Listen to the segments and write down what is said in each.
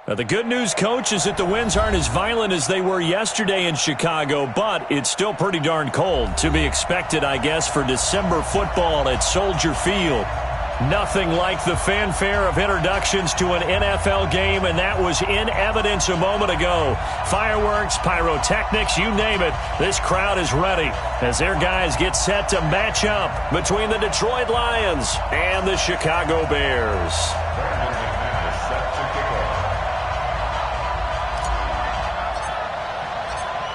The good news, Coach, is that the winds aren't as violent as they were yesterday in Chicago, but it's still pretty darn cold. To be expected, I guess, for December football at Soldier Field. Nothing like the fanfare of introductions to an NFL game, and that was in evidence a moment ago. Fireworks, pyrotechnics, you name it. This crowd is ready as their guys get set to match up between the Detroit Lions and the Chicago Bears.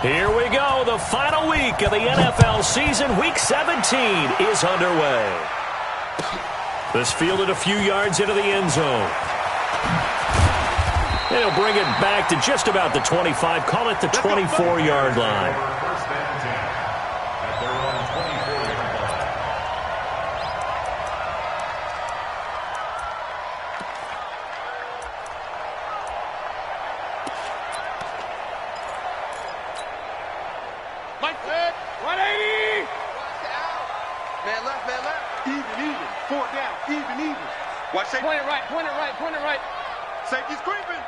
Here we go. The final week of the NFL season. Week 17 is underway. This fielded a few yards into the end zone. And he'll bring it back to just about the 25. Call it the 24-yard line. Point it right. Safety's creeping.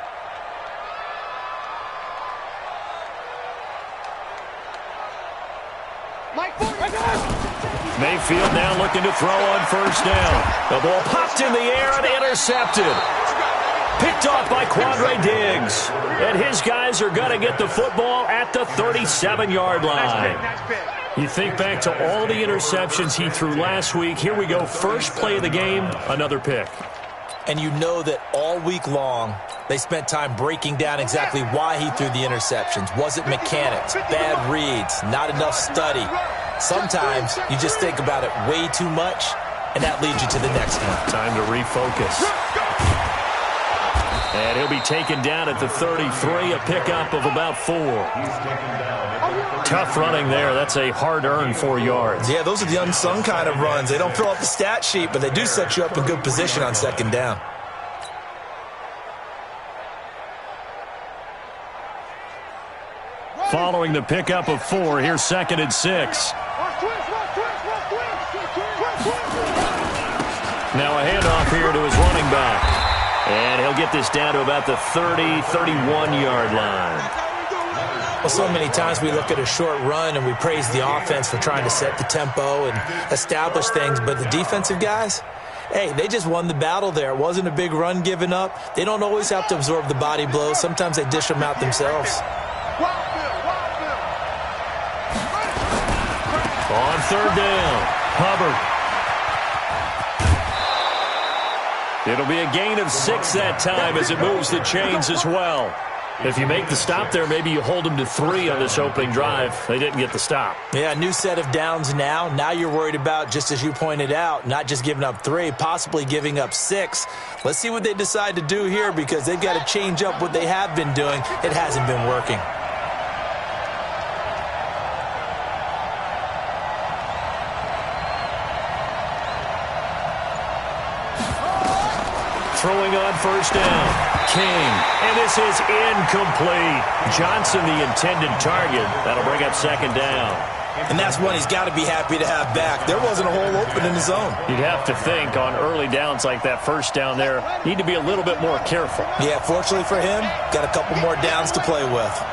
Mayfield now looking to throw on first down. The ball popped in the air and intercepted. Picked off by Quandre Diggs. And his guys are going to get the football at the 37-yard line. You think back to all the interceptions he threw last week. Here we go. First play of the game, another pick. And you know that all week long, they spent time breaking down exactly why he threw the interceptions. Was it mechanics, bad reads, not enough study? Sometimes you just think about it way too much, and that leads you to the next one. Time to refocus. And he'll be taken down at the 33, a pickup of about 4. Tough running there. That's a hard-earned 4 yards. Yeah, those are the unsung kind of runs. They don't fill out the stat sheet, but they do set you up in good position on second down. Following the pickup of 4, here's 2nd and 6. Now a handoff here to his running back. And he'll get this down to about the 30, 31-yard line. Well, so many times we look at a short run and we praise the offense for trying to set the tempo and establish things, but the defensive guys, hey, they just won the battle there. It wasn't a big run given up. They don't always have to absorb the body blows. Sometimes they dish them out themselves. On third down, Hubbard. It'll be a gain of 6 that time as it moves the chains as well. If you make the stop there, maybe you hold them to 3 on this opening drive. They didn't get the stop. Yeah, new set of downs now. Now you're worried about, just as you pointed out, not just giving up 3, possibly giving up 6. Let's see what they decide to do here because they've got to change up what they have been doing. It hasn't been working. Throwing on first down, King, and this is incomplete. Johnson, the intended target. That'll bring up 2nd down. And that's one he's got to be happy to have back. There wasn't a hole open in the zone. You'd have to think on early downs like that first down there, need to be a little bit more careful. Yeah, fortunately for him, got a couple more downs to play with.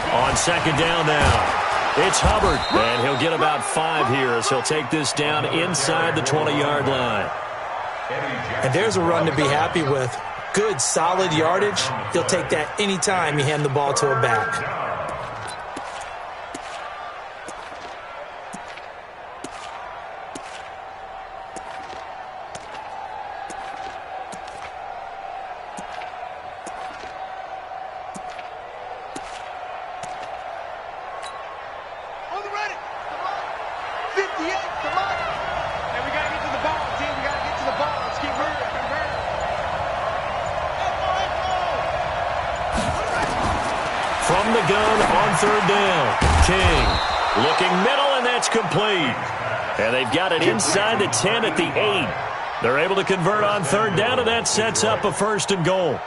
On 2nd down now, it's Hubbard, and he'll get about 5 here as he'll take this down inside the 20-yard line. And there's a run to be happy with. Good, solid yardage. He'll take that anytime you hand the ball to a back. From the gun on third down, King looking middle, and that's complete. And they've got it inside the 10 at the 8. They're able to convert on third down, and that sets up a 1st and goal.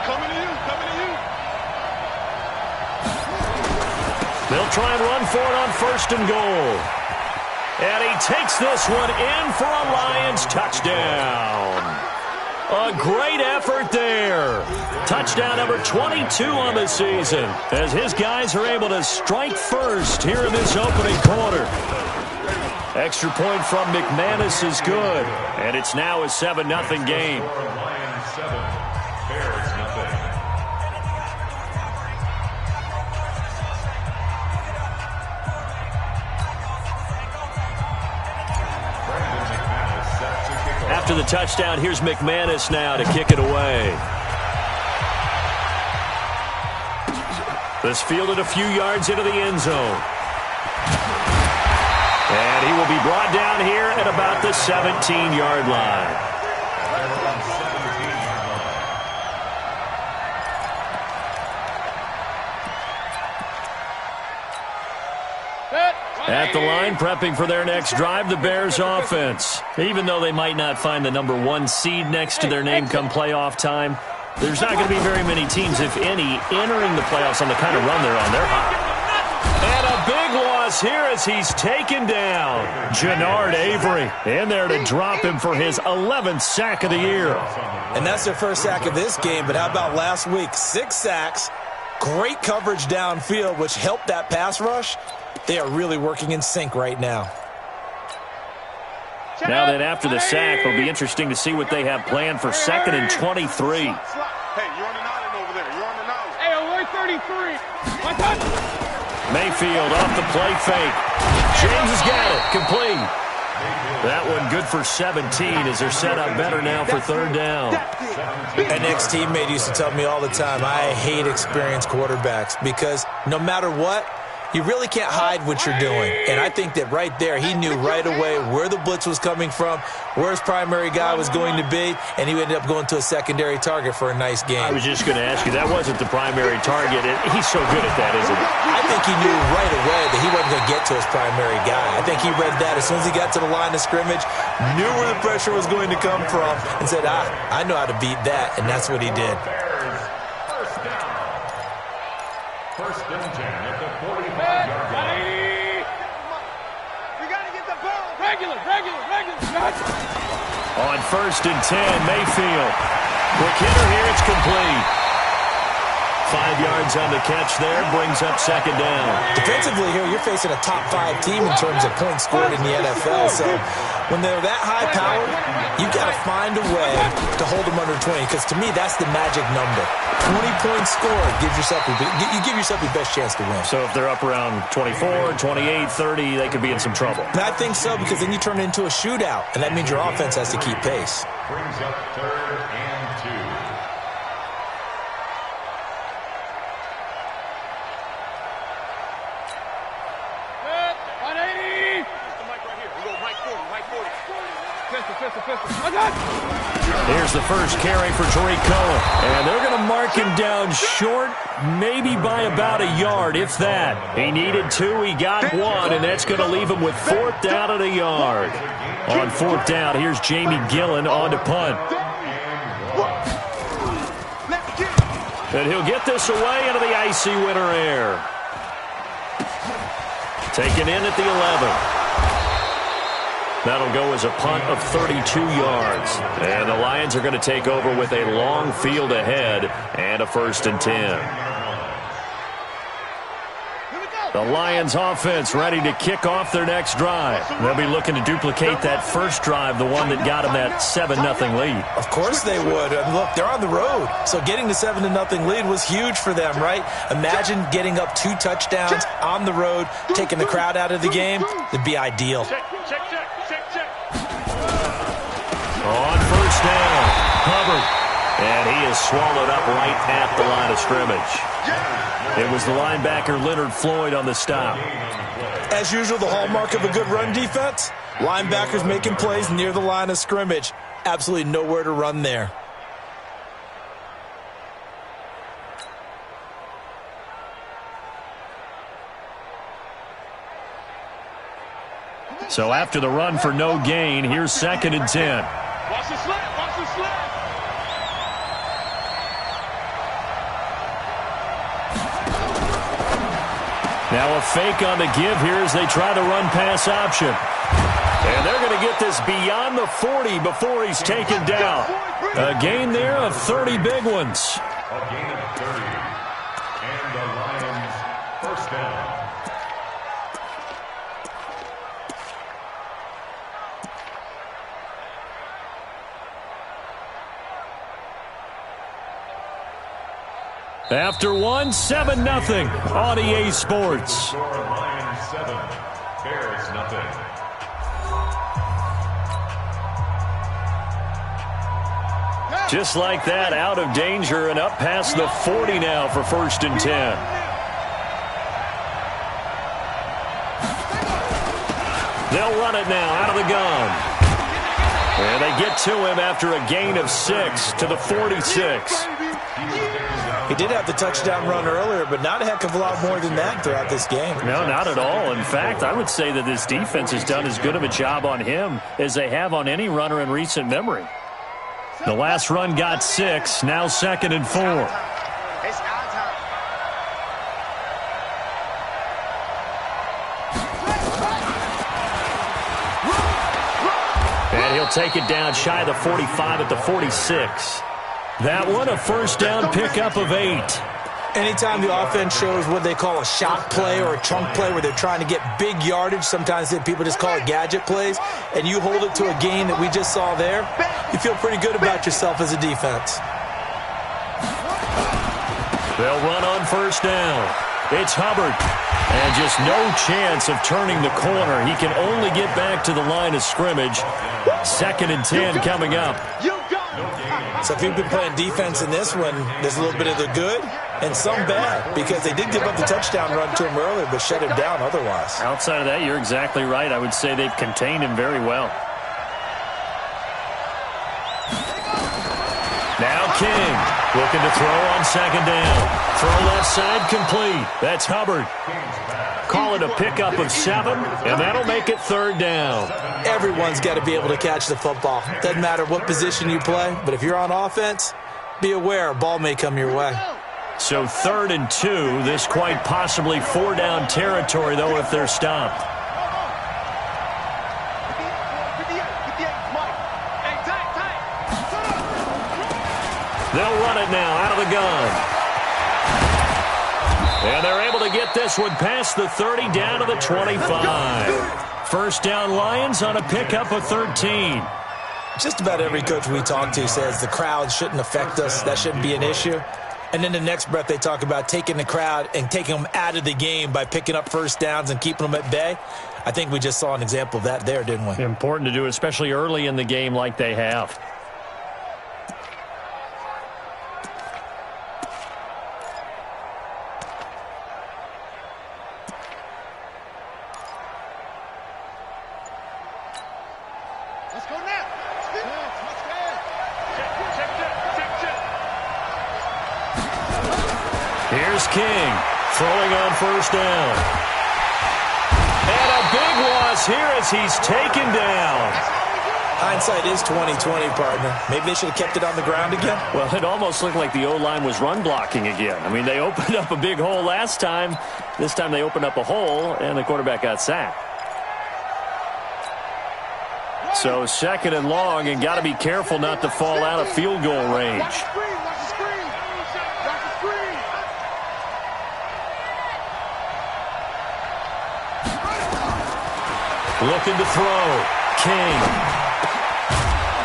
Coming to you. They'll try and run for it on 1st and goal. And he takes this one in for a Lions touchdown. A great effort there. Touchdown number 22 on the season as his guys are able to strike first here in this opening quarter. Extra point from McManus is good, and it's now a 7-0 game. After the touchdown, here's McManus now to kick it away. This fielded a few yards into the end zone. And he will be brought down here at about the 17-yard line. At the line, prepping for their next drive, the Bears offense. Even though they might not find the number 1 seed next to their name come playoff time, there's not going to be very many teams, if any, entering the playoffs on the kind of run they're on. They're hot. And a big loss here as he's taken down. Jannard Avery in there to drop him for his 11th sack of the year. And that's their first sack of this game, but how about last week? 6 sacks, great coverage downfield, which helped that pass rush. They are really working in sync right now. Now that after the sack, it'll be interesting to see what they have planned for 2nd and 23. Hey, you're on an island over there. You're on an island. Hey, away 33. Mayfield off the play fake. James has got it. Complete. That one good for 17 as they're set up better now for 3rd down. An ex-teammate used to tell me all the time, I hate experienced quarterbacks because no matter what, you really can't hide what you're doing. And I think that right there, he knew right away where the blitz was coming from, where his primary guy was going to be, and he ended up going to a secondary target for a nice game. I was just going to ask you, that wasn't the primary target. He's so good at that, isn't he? I think he knew right away that he wasn't going to get to his primary guy. I think he read that as soon as he got to the line of scrimmage, knew where the pressure was going to come from, and said, I know how to beat that, and that's what he did. First down at the 45-yard line. We got to get the ball. Regular. On 1st and 10, Mayfield. Quick hitter here, it's complete. 5 yards on the catch there, brings up 2nd down. Defensively here, you're facing a top 5 team in terms of points scored in the NFL. So when they're that high powered, you got to find a way to hold them under 20. Because to me, that's the magic number. 20 points scored gives yourself you give yourself your best chance to win. So if they're up around 24, 28, 30, they could be in some trouble. And I think so, because then you turn it into a shootout, and that means your offense has to keep pace. Brings up 3rd and 2. Here's the first carry for Tariq Cohen. And they're going to mark him down short, maybe by about a yard, if that. He needed 2, he got 1, and that's going to leave him with 4th down at a yard. On 4th down, here's Jamie Gillen on to punt. And he'll get this away into the icy winter air. Taken in at the 11. That'll go as a punt of 32 yards. And the Lions are going to take over with a long field ahead and a 1st and 10. The Lions offense ready to kick off their next drive. They'll be looking to duplicate that first drive, the one that got them that 7-0 lead. Of course they would. And look, they're on the road. So getting the 7-0 lead was huge for them, right? Imagine getting up 2 touchdowns on the road, taking the crowd out of the game. It'd be ideal. On 1st down, Hubbard. And he is swallowed up right at the line of scrimmage. It was the linebacker Leonard Floyd on the stop. As usual, the hallmark of a good run defense, linebackers making plays near the line of scrimmage. Absolutely nowhere to run there. So after the run for no gain, here's 2nd and 10. Watch the slap. Now a fake on the give here as they try the run-pass option. And they're going to get this beyond the 40 before he's taken down. A gain there of 30 big ones. A gain of 30. And the Lions first down. After one, 7-0 on EA Sports. Lions 7, Bears nothing. Just like that, out of danger and up past the 40 now for 1st and 10. They'll run it now out of the gun. And they get to him after a gain of 6 to the 46. He did have the touchdown run earlier, but not a heck of a lot more than that throughout this game. No, not at all. In fact, I would say that this defense has done as good of a job on him as they have on any runner in recent memory. The last run got 6, now 2nd and 4. And he'll take it down shy of the 45 at the 46. That one, a first down pickup of 8. Anytime the offense shows what they call a shot play or a chunk play where they're trying to get big yardage, sometimes people just call it gadget plays, and you hold it to a gain that we just saw there, you feel pretty good about yourself as a defense. They'll run on first down. It's Hubbard. And just no chance of turning the corner. He can only get back to the line of scrimmage. 2nd and 10 coming up. So if you've been playing defense in this one, there's a little bit of the good and some bad, because they did give up the touchdown run to him earlier but shut him down otherwise. Outside of that, you're exactly right. I would say they've contained him very well. Now King looking to throw on 2nd down. Throw left side complete. That's Hubbard. Call it a pickup of 7, and that'll make it 3rd down. Everyone's got to be able to catch the football. Doesn't matter what position you play, but if you're on offense, be aware a ball may come your way. So 3rd and 2, this quite possibly 4-down territory, though, if they're stopped. They'll run it now out of the gun. And they're able to get this one past the 30 down to the 25. First down Lions on a pickup of 13. Just about every coach we talk to says the crowd shouldn't affect us. That shouldn't be an issue. And then the next breath they talk about taking the crowd and taking them out of the game by picking up first downs and keeping them at bay. I think we just saw an example of that there, didn't we? Important to do, especially early in the game like they have. Here's King throwing on first down. And a big loss here as he's taken down. Hindsight is 20/20, partner. Maybe they should have kept it on the ground again. Well, it almost looked like the O-line was run blocking again. I mean, they opened up a big hole last time. This time they opened up a hole, and the quarterback got sacked. So 2nd and long, and got to be careful not to fall out of field goal range. Looking to throw. King.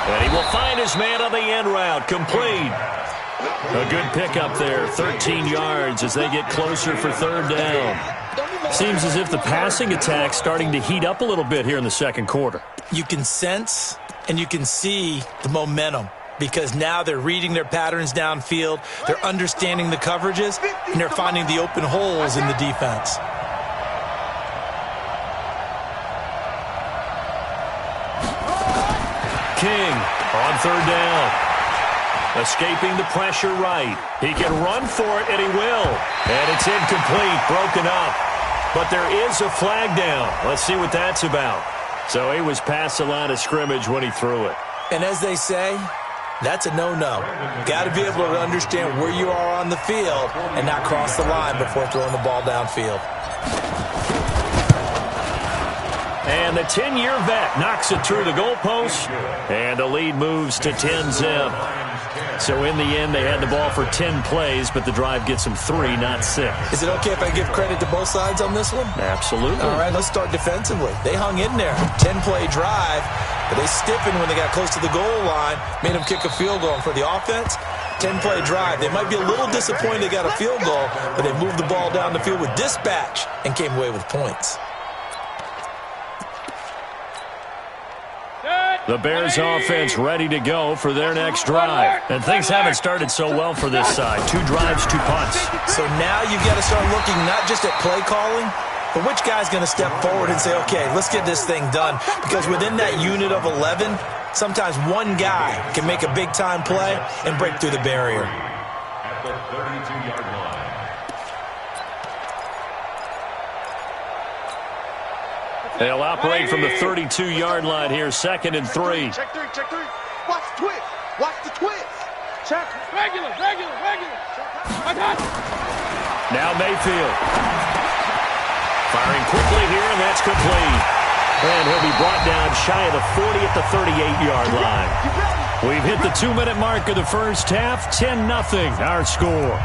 And he will find his man on the end route. Complete. A good pickup there. 13 yards as they get closer for 3rd down. Seems as if the passing attack's starting to heat up a little bit here in the 2nd quarter. You can sense and you can see the momentum, because now they're reading their patterns downfield, they're understanding the coverages, and they're finding the open holes in the defense. King on 3rd down. Escaping the pressure right. He can run for it, and he will. And it's incomplete, broken up. But there is a flag down. Let's see what that's about. So he was past the line of scrimmage when he threw it. And as they say, That's a no-no. Got to be able to understand where you are on the field and not cross the line before throwing the ball downfield. And the 10-year vet knocks it through the goalpost, and the lead moves to 10-zip. So in the end, they had the ball for 10 plays, but the drive gets them 3, not 6. Is it okay if I give credit to both sides on this one? Absolutely. All right, let's start defensively. They hung in there. 10-play drive, but they stiffened when they got close to the goal line, made them kick a field goal. And for the offense, 10-play drive. They might be a little disappointed they got a field goal, but they moved the ball down the field with dispatch and came away with points. The Bears offense ready to go for their next drive. And things haven't started so well for this side. 2 drives, 2 punts. So now you've got to start looking not just at play calling, but which guy's going to step forward and say, okay, let's get this thing done. Because within that unit of 11, sometimes one guy can make a big-time play and break through the barrier. At the 32-yard line. They'll operate from the 32-yard line here, 2nd and 3. Check 3, check 3. Watch the twist. Watch the twist. Check. Regular. Now Mayfield. Firing quickly here, and that's complete. And he'll be brought down shy of the 40 at the 38-yard line. We've hit the 2-minute mark of the first half. 10-0 our score.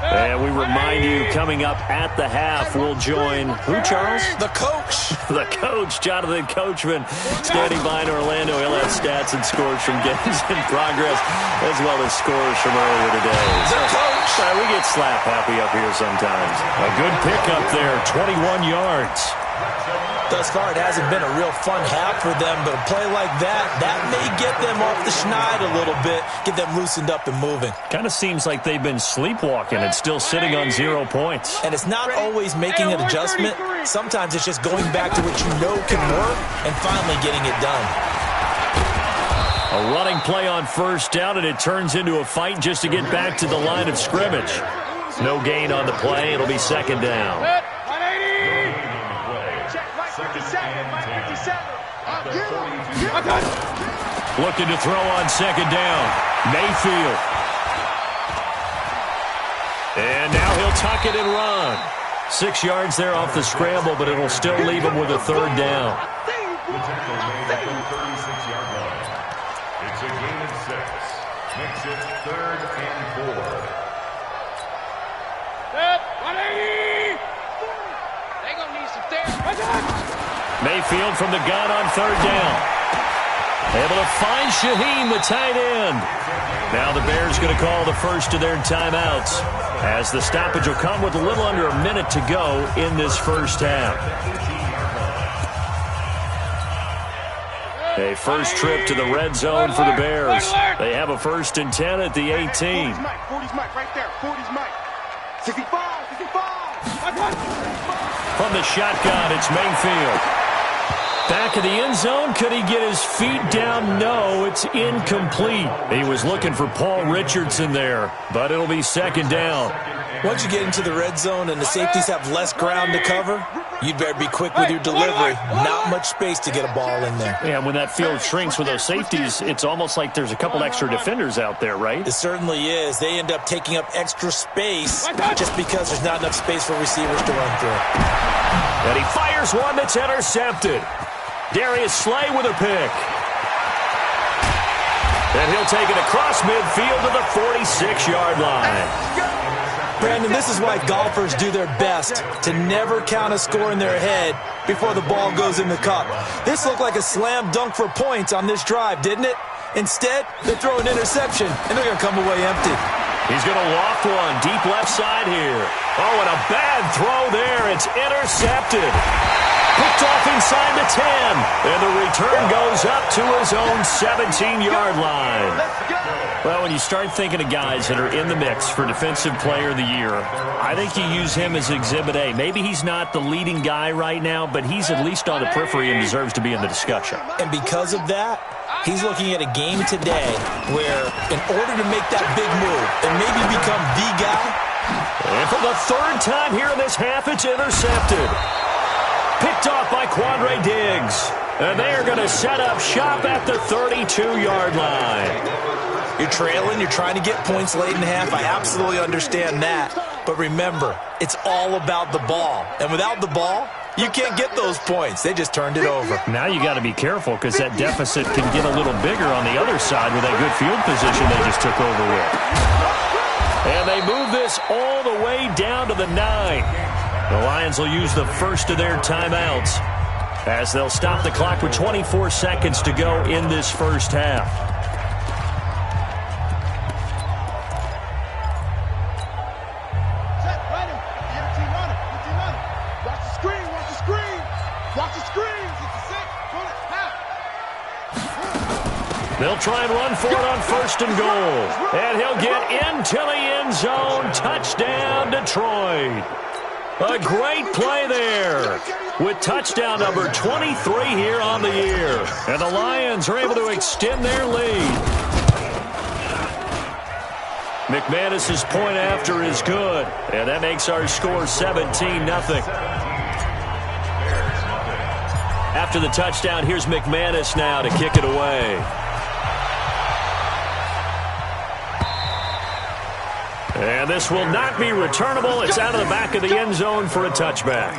And we remind you, coming up at the half, we'll join who, Charles? The coach. The coach, Jonathan Coachman, standing by in Orlando. He'll have stats and scores from games in progress, as well as scores from earlier today. The coach. We get slap happy up here sometimes. A good pickup there, 21 yards. Thus far, it hasn't been a real fun half for them, but a play like that may get them off the schneid a little bit, get them loosened up and moving. Kind of seems like they've been sleepwalking and still sitting on 0 points. And it's not always making an adjustment. Sometimes it's just going back to what you know can work and finally getting it done. A running play on first down, and it turns into a fight just to get back to the line of scrimmage. No gain on the play. It'll be 2nd down. Looking to throw on 2nd down. Mayfield. And now he'll tuck it and run. 6 yards there off the scramble, but it'll still leave him with a 3rd down. The tackle made at the 36-yard line. It's a gain of 6. Makes it 3rd and 4. They're going to need some therapy. Mayfield from the gun on 3rd down. Able to find Shaheen, the tight end. Now the Bears going to call the first of their timeouts, as the stoppage will come with a little under a minute to go in this first half. A first trip to the red zone for the Bears. They have a 1st and 10 at the 18. 40's Mike right there. 40's Mike. 65. From the shotgun, it's Mayfield. Back of the end zone. Could he get his feet down? No, it's incomplete. He was looking for Paul Richardson there, but it'll be 2nd down. Once you get into the red zone and the safeties have less ground to cover, you'd better be quick with your delivery. Not much space to get a ball in there. Yeah, when that field shrinks with those safeties, it's almost like there's a couple extra defenders out there, right? It certainly is. They end up taking up extra space just because there's not enough space for receivers to run through. And he fires one that's intercepted. Darius Slay with a pick. And he'll take it across midfield to the 46-yard line. Brandon, this is why golfers do their best to never count a score in their head before the ball goes in the cup. This looked like a slam dunk for points on this drive, didn't it? Instead, they throw an interception, and they're going to come away empty. He's going to loft one deep left side here. Oh, and a bad throw there. It's intercepted. Picked off inside the 10. And the return goes up to his own 17-yard line. Well, when you start thinking of guys that are in the mix for Defensive Player of the Year, I think you use him as Exhibit A. Maybe he's not the leading guy right now, but he's at least on the periphery and deserves to be in the discussion. And because of that, he's looking at a game today where, in order to make that big move and maybe become the guy. And for the 3rd time here in this half, it's intercepted. Picked off by Quandre Diggs. And they are going to set up shop at the 32-yard line. You're trailing. You're trying to get points late in the half. I absolutely understand that. But remember, it's all about the ball. And without the ball, you can't get those points. They just turned it over. Now you got to be careful because that deficit can get a little bigger on the other side with that good field position they just took over with. And they move this all the way down to the 9. The Lions will use the first of their timeouts as they'll stop the clock with 24 seconds to go in this first half. Set, ready. Get a team running. Get a team running. Watch the screen. Watch the screen. Watch the screen. 66. Pull it. Half. They'll try and run for it on first and goal. And he'll get into the end zone. Touchdown, Detroit. A great play there with touchdown number 23 here on the year. And the Lions are able to extend their lead. McManus's point after is good. And that makes our score 17-0. After the touchdown, here's McManus now to kick it away. And this will not be returnable. It's out of the back of the end zone for a touchback.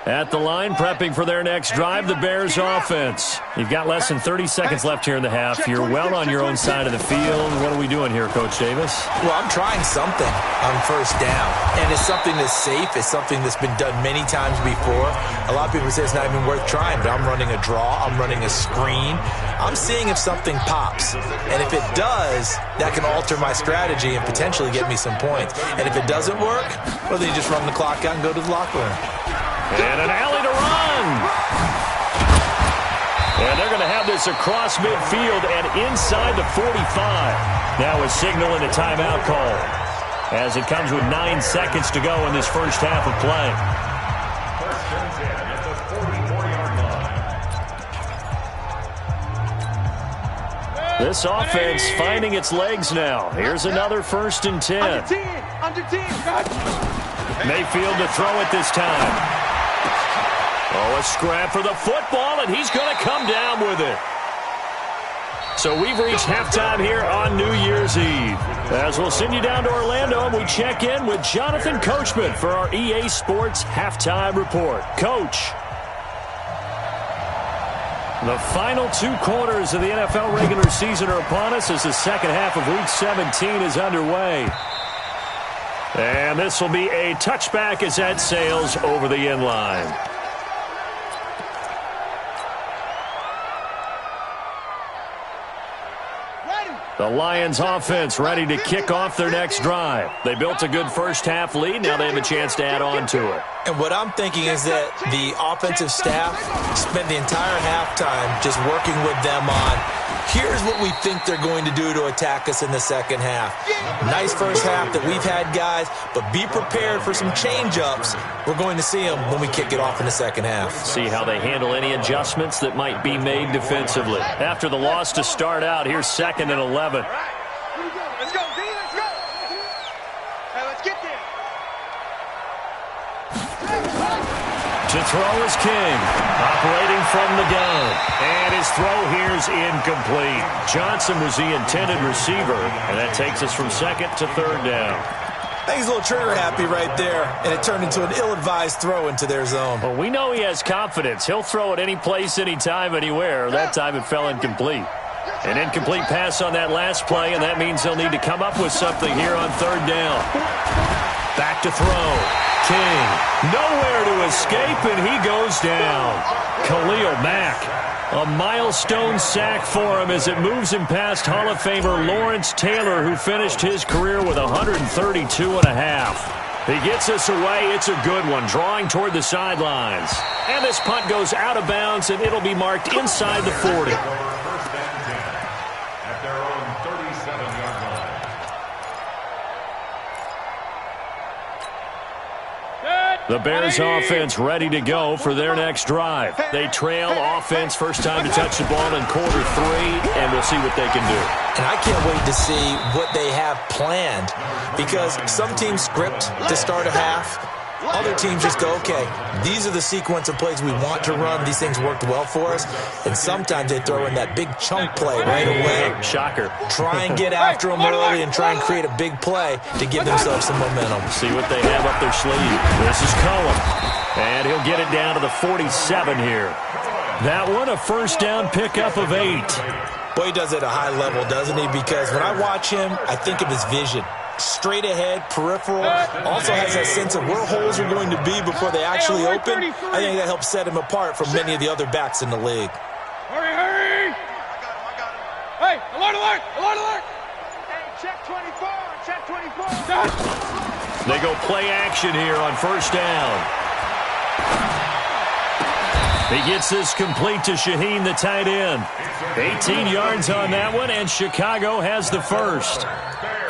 At the line, prepping for their next drive, the Bears offense. You've got less than 30 seconds left here in the half. You're well on your own side of the field. What are we doing here, Coach Davis? Well, I'm trying something on first down. And it's something that's safe. It's something that's been done many times before. A lot of people say it's not even worth trying, but I'm running a draw. I'm running a screen. I'm seeing if something pops. And if it does, that can alter my strategy and potentially get me some points. And if it doesn't work, well, then you just run the clock out and go to the locker room. And an alley to run. And they're going to have this across midfield and inside the 45. Now a signal and a timeout call as it comes with 9 seconds to go in this first half of play. First and 10 at the 44-yard line. This offense finding its legs now. Here's another first and 10. Under 10. Under 10. Mayfield to throw it this time. Oh, a scrap for the football, and he's going to come down with it. So we've reached halftime here on New Year's Eve. As we'll send you down to Orlando, and we check in with Jonathan Coachman for our EA Sports Halftime Report. Coach. The final 2 quarters of the NFL regular season are upon us as the second half of Week 17 is underway. And this will be a touchback as that sails over the end line. The Lions offense ready to kick off their next drive. They built a good first half lead. Now they have a chance to add on to it. And what I'm thinking is that the offensive staff spent the entire halftime just working with them on, here's what we think they're going to do to attack us in the second half. Nice first half that we've had, guys, but be prepared for some change-ups. We're going to see them when we kick it off in the second half. See how they handle any adjustments that might be made defensively. After the loss to start out, here's 2nd and 11. Let's go, D. Let's go. Hey, let's get there. To throw is King, operating from the gun. And his throw here's incomplete. Johnson was the intended receiver, and that takes us from 2nd to 3rd down. I think he's a little trigger happy right there, and it turned into an ill-advised throw into their zone. Well, we know he has confidence. He'll throw it any place, anytime, anywhere. That time it fell incomplete. An incomplete pass on that last play, and that means they'll need to come up with something here on 3rd down. Back to throw. King, nowhere to escape, and he goes down. Khalil Mack, a milestone sack for him as it moves him past Hall of Famer Lawrence Taylor, who finished his career with 132.5. He gets us away. It's a good one, drawing toward the sidelines. And this punt goes out of bounds, and it'll be marked inside the 40. First and 10 at their own 37-yard line. Good. The Bears offense ready to go for their next drive. They trail offense first time to touch the ball in quarter 3, and we'll see what they can do. And I can't wait to see what they have planned, because some teams script to start a half. Other teams just go, okay, these are the sequence of plays we want to run. These things worked well for us. And sometimes they throw in that big chunk play right away. Shocker. Try and get after them early and try and create a big play to give themselves some momentum. See what they have up their sleeve. This is Cohen. And he'll get it down to the 47 here. That one, a first down pickup of 8. Boy, he does it at a high level, doesn't he? Because when I watch him, I think of his vision. Straight ahead, peripheral, also has that sense of where holes are going to be before they actually open. I think that helps set him apart from many of the other backs in the league. Hurry! Hey, alert! Hey, check 24, check 24. They go play action here on first down. He gets this complete to Shaheen, the tight end. 18 yards on that one, and Chicago has the first.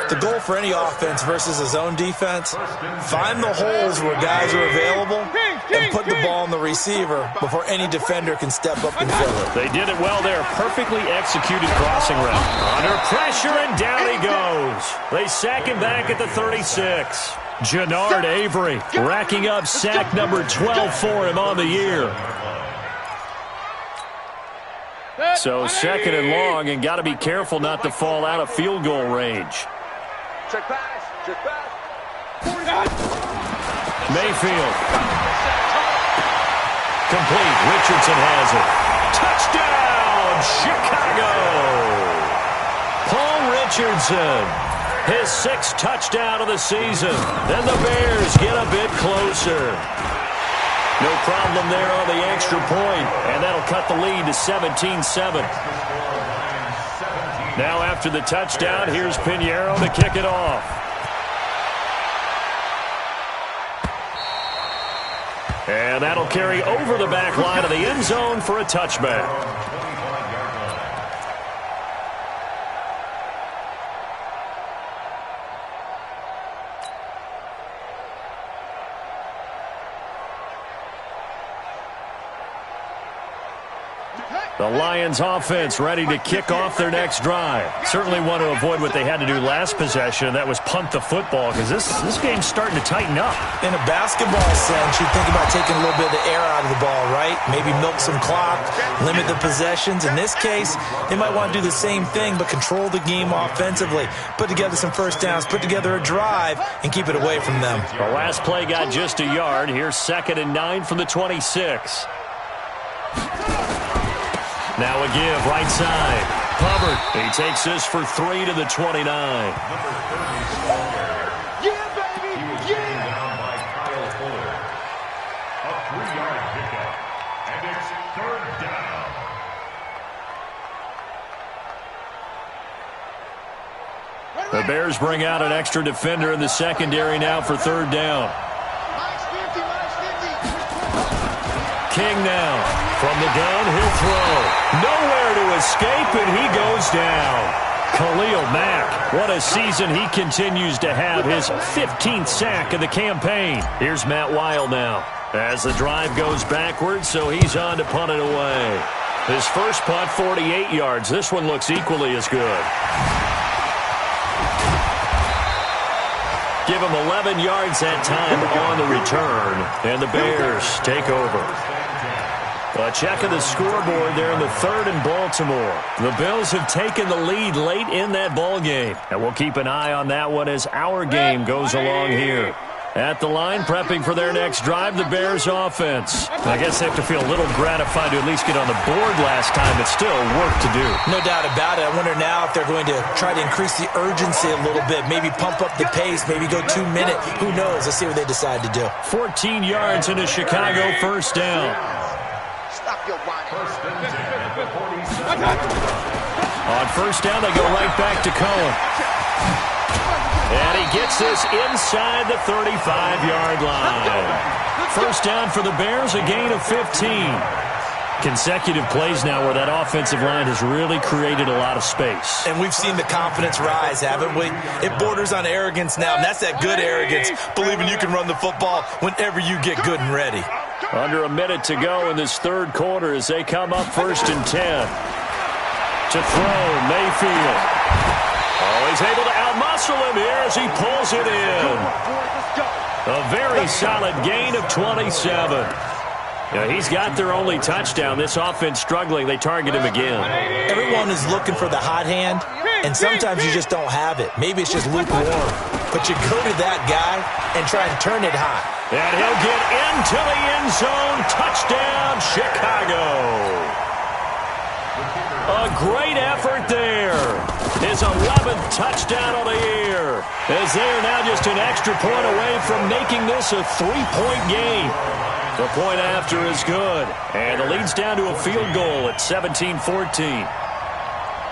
The goal for any offense versus a zone defense, find the holes where guys are available and put the ball on the receiver before any defender can step up and fill it. They did it well there. Perfectly executed crossing route. Under pressure, and down he goes. They sack him back at the 36. Jannard Avery racking up sack number 12 for him on the year. So second and long, and got to be careful not to fall out of field goal range. Check pass. Mayfield. Complete. Richardson has it. Touchdown, Chicago. Paul Richardson, his 6th touchdown of the season. Then the Bears get a bit closer. No problem there on the extra point, and that'll cut the lead to 17-7. Now after the touchdown, here's Pinheiro to kick it off. And that'll carry over the back line of the end zone for a touchback. The Lions offense ready to kick off their next drive. Certainly want to avoid what they had to do last possession. That was punt the football, because this game's starting to tighten up. In a basketball sense, you think about taking a little bit of the air out of the ball, right? Maybe milk some clock, limit the possessions. In this case, they might want to do the same thing, but control the game offensively. Put together some first downs, put together a drive, and keep it away from them. The last play got just a yard. Here's 2nd and 9 from the 26. Now a give, right side. Hubbard, he takes this for 3 to the 29. Yeah, baby! He was taken down by Kyle Fuller. A 3-yard pickup. And it's 3rd down. The Bears bring out an extra defender in the secondary now for 3rd down. King now. From the gun, he'll throw. Nowhere to escape, and he goes down. Khalil Mack, what a season he continues to have. His 15th sack of the campaign. Here's Matt Weil now. As the drive goes backwards, so he's on to punt it away. His first punt, 48 yards. This one looks equally as good. Give him 11 yards that time on the return, and the Bears take over. A check of the scoreboard there in the 3rd and Baltimore. The Bills have taken the lead late in that ball game, and we'll keep an eye on that one as our game goes along here. At the line, prepping for their next drive, the Bears offense. I guess they have to feel a little gratified to at least get on the board last time, but still work to do. No doubt about it. I wonder now if they're going to try to increase the urgency a little bit, maybe pump up the pace, maybe go 2 minute. Who knows? Let's see what they decide to do. 14 yards into Chicago, first down. First and 10 at the 47. On first down, they go right back to Cohen. And he gets this inside the 35-yard line. First down for the Bears, a gain of 15. Consecutive plays now where that offensive line has really created a lot of space. And we've seen the confidence rise, haven't we? It borders on arrogance now, and that's that good arrogance, believing you can run the football whenever you get good and ready. Under a minute to go in this third quarter as they come up 1st and 10. To throw, Mayfield. Oh, he's able to outmuscle him here as he pulls it in. A very solid gain of 27. Yeah, he's got their only touchdown. This offense struggling. They target him again. Everyone is looking for the hot hand, and sometimes you just don't have it. Maybe it's just lukewarm. But you go to that guy and try to turn it hot. And he'll get into the end zone. Touchdown, Chicago. A great effort there. His 11th touchdown of the year. As they are now just an extra point away from making this a 3-point game. The point after is good. And the lead's down to a field goal at 17-14.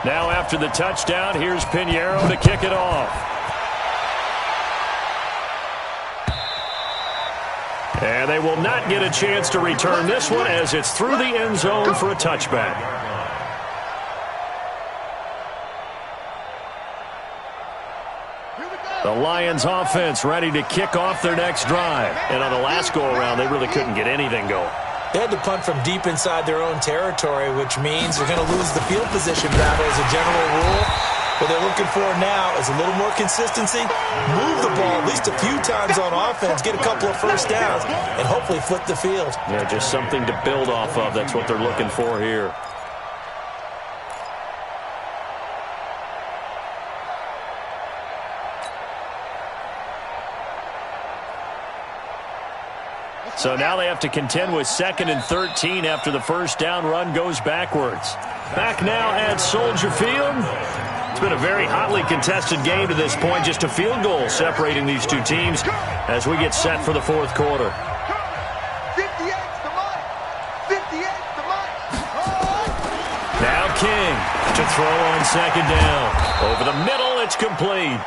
Now after the touchdown, here's Pinheiro to kick it off. And they will not get a chance to return this one as it's through the end zone for a touchback. The Lions offense ready to kick off their next drive. And on the last go-around, they really couldn't get anything going. They had to punt from deep inside their own territory, which means they're going to lose the field position battle as a general rule. What they're looking for now is a little more consistency, move the ball at least a few times on offense, get a couple of first downs, and hopefully flip the field. Yeah, just something to build off of. That's what they're looking for here. So now they have to contend with 2nd and 13 after the first down run goes backwards. Back now at Soldier Field. It's been a very hotly contested game to this point. Just a field goal separating these two teams as we get set for the fourth quarter. 58's the mark. 58's the mark. Now King to throw on 2nd down. Over the middle, it's complete.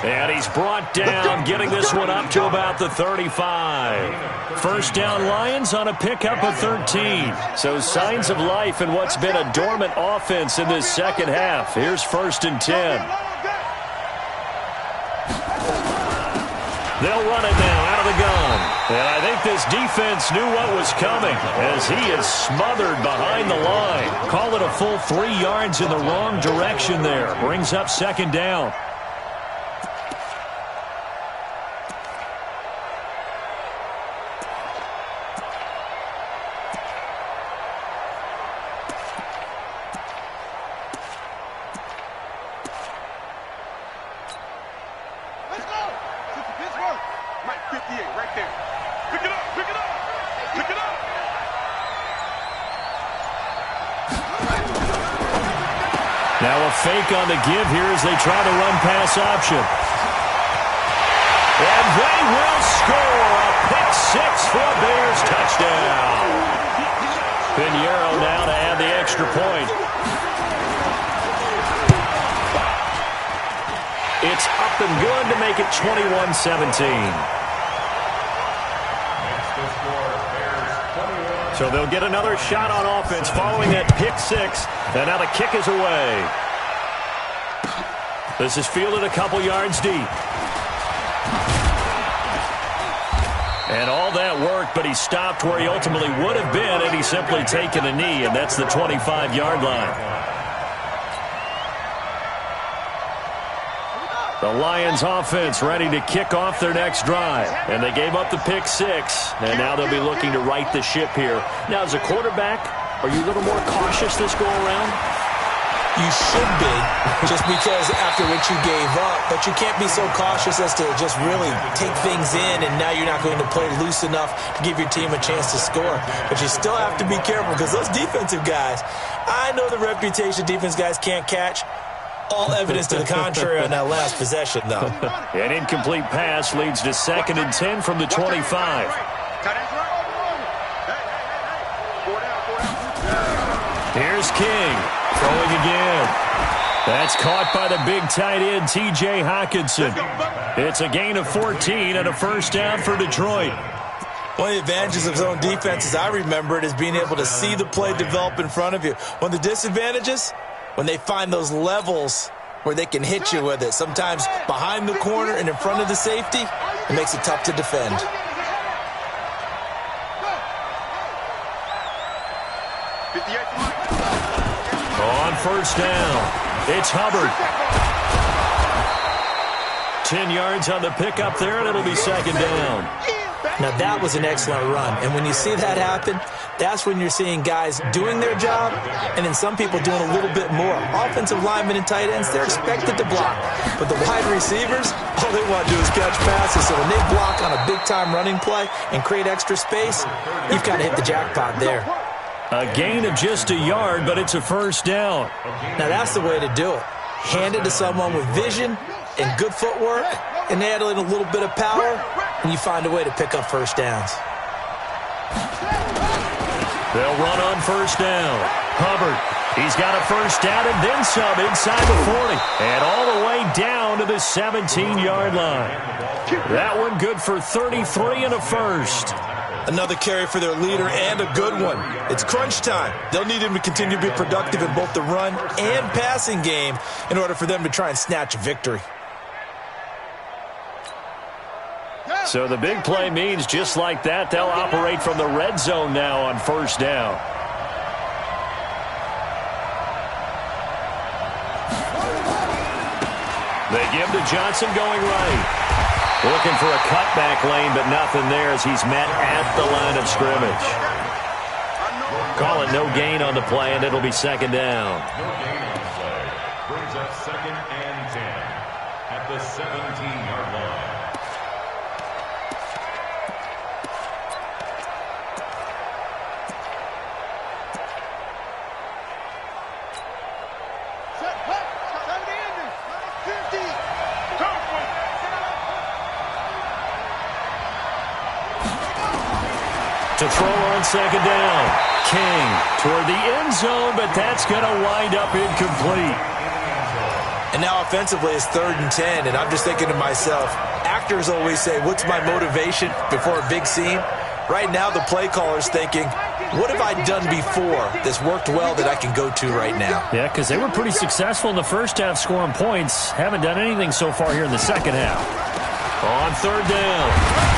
And he's brought down, getting this one up to about the 35. First down Lions on a pickup of 13. So signs of life in what's been a dormant offense in this second half. Here's 1st and 10. They'll run it now out of the gun. And I think this defense knew what was coming as he is smothered behind the line. Call it a full 3 yards in the wrong direction there. Brings up 2nd down. Now a fake on the give here as they try to run pass option. And they will score a pick 6 for a Bears touchdown. Pinheiro now to add the extra point. It's up and good to make it 21-17. So they'll get another shot on offense following that pick 6. And now the kick is away. This is fielded a couple yards deep. And all that work, but he stopped where he ultimately would have been had he simply taken a knee, and that's the 25-yard line. The Lions offense ready to kick off their next drive. And they gave up the pick 6. And now they'll be looking to right the ship here. Now, as a quarterback, are you a little more cautious this go-around? You should be, just because after what you gave up. But you can't be so cautious as to just really take things in, and now you're not going to play loose enough to give your team a chance to score. But you still have to be careful because those defensive guys, I know the reputation defense guys can't catch. All evidence to the contrary on that last possession, though. An incomplete pass leads to 2nd and 10 from the 25. Here's King, throwing again. That's caught by the big tight end, T.J. Hockenson. It's a gain of 14 and a first down for Detroit. One of the advantages of zone defense, as I remember it, is being able to see the play develop in front of you. One of the disadvantages, when they find those levels where they can hit you with it. Sometimes behind the corner and in front of the safety, it makes it tough to defend. On first down, it's Hubbard. 10 yards on the pickup there, and it'll be second down. Now, that was an excellent run. And when you see that happen, that's when you're seeing guys doing their job and then some people doing a little bit more. Offensive linemen and tight ends, they're expected to block. But the wide receivers, all they want to do is catch passes. So when they block on a big-time running play and create extra space, you've kind of hit the jackpot there. A gain of just a yard, but it's a first down. Now, that's the way to do it. Hand it to someone with vision and good footwork and add in a little bit of power, and you find a way to pick up first downs. They'll run on first down. Hubbard, he's got a first down and then some inside the 40. And all the way down to the 17-yard line. That one good for 33 and a first. Another carry for their leader and a good one. It's crunch time. They'll need him to continue to be productive in both the run and passing game in order for them to try and snatch a victory. So the big play means just like that, they'll operate from the red zone now on first down. They give to Johnson going right. Looking for a cutback lane, but nothing there as he's met at the line of scrimmage. Call it no gain on the play, and it'll be second down. No gain on the play. Brings up second and 10 at the 17-yard line. To throw on second down. King toward the end zone, but that's going to wind up incomplete. And now offensively it's 3rd and 10, and I'm just thinking to myself, actors always say, what's my motivation before a big scene? Right now the play caller's thinking, what have I done before that's worked well that I can go to right now? Yeah, because they were pretty successful in the first half scoring points. Haven't done anything so far here in the second half. On third down,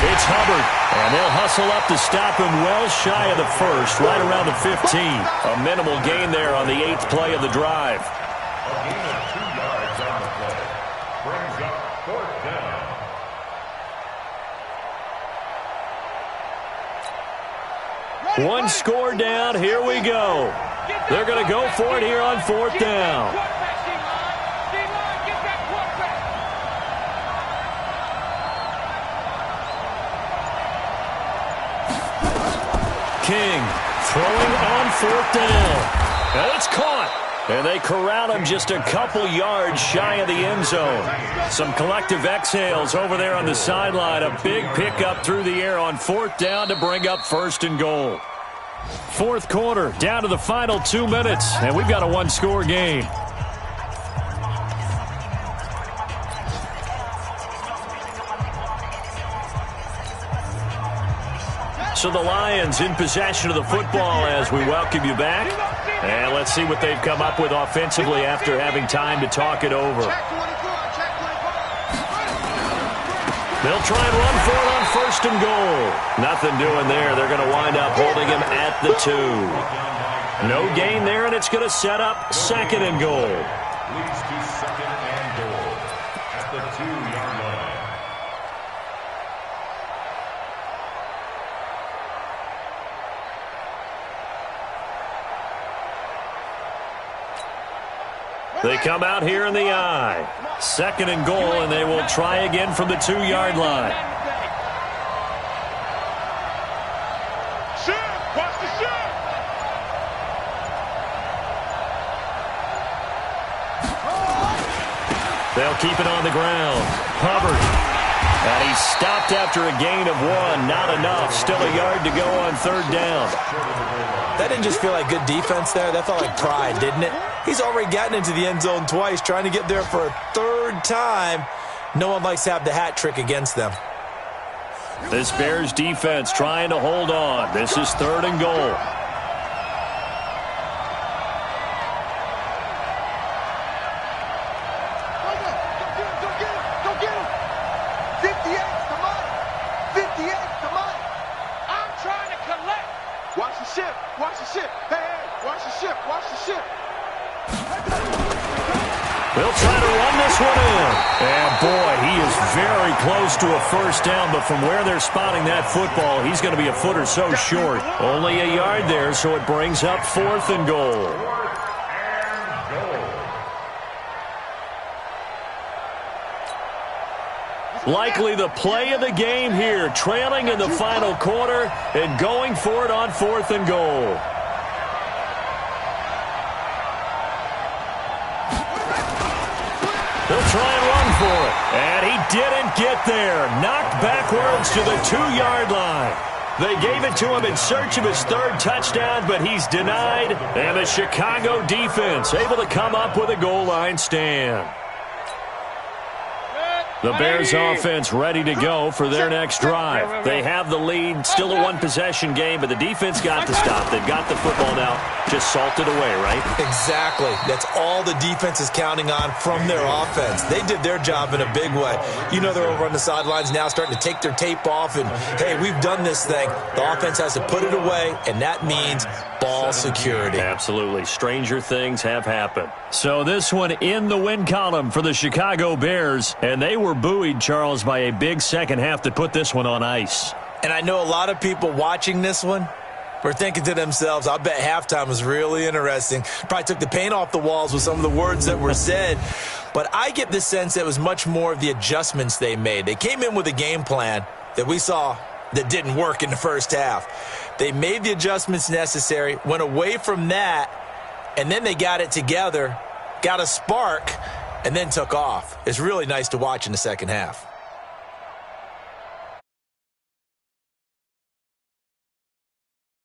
it's Hubbard, and they'll hustle up to stop him well shy of the first, right around the 15. A minimal gain there on the 8th play of the drive. A gain of 2 yards on the play. Brings up 4th down. One score down, here we go. They're going to go for it here on 4th down. King throwing on 4th down. And it's caught. And they corral him just a couple yards shy of the end zone. Some collective exhales over there on the sideline. A big pickup through the air on 4th down to bring up 1st and goal. 4th quarter, down to the final 2 minutes. And we've got a one-score game. So the Lions in possession of the football as we welcome you back. And let's see what they've come up with offensively after having time to talk it over. They'll try and run for it on 1st and goal. Nothing doing there. They're going to wind up holding him at the 2. No gain there, and it's going to set up 2nd and goal. Leads to 2nd and goal at the 2-yard line. They come out here in the I. 2nd and goal, and they will try again from the 2-yard line. Watch the shoot! They'll keep it on the ground. Hubbard. And he's stopped after a gain of 1. Not enough. Still a yard to go on 3rd down. That didn't just feel like good defense there. That felt like pride, didn't it? He's already gotten into the end zone twice, trying to get there for a 3rd time. No one likes to have the hat trick against them. This Bears defense trying to hold on. This is 3rd and goal. They'll try to run this one in. And, boy, he is very close to a first down, but from where they're spotting that football, he's going to be a foot or so short. Only a yard there, so it brings up 4th and goal. Likely the play of the game here, trailing in the final quarter and going for it on 4th and goal. He'll try and run for it. And he didn't get there. Knocked backwards to the 2-yard line. They gave it to him in search of his 3rd touchdown, but he's denied. And the Chicago defense able to come up with a goal line stand. The Bears offense ready to go for their next drive. They have the lead, still a 1-possession game, but the defense got to stop. They've got the football now, just salted away, right? Exactly. That's all the defense is counting on from their offense. They did their job in a big way. You know they're over on the sidelines now starting to take their tape off, and, hey, we've done this thing. The offense has to put it away, and that means ball security. Absolutely. Stranger things have happened. So this one in the win column for the Chicago Bears, and they were buoyed, Charles, by a big second half to put this one on ice. And I know a lot of people watching this one were thinking to themselves, I bet halftime was really interesting. Probably took the paint off the walls with some of the words that were said. But I get the sense that it was much more of the adjustments they made. They came in with a game plan that we saw that didn't work in the first half. They made the adjustments necessary, went away from that, and then they got it together, got a spark, and then took off. It's really nice to watch in the second half.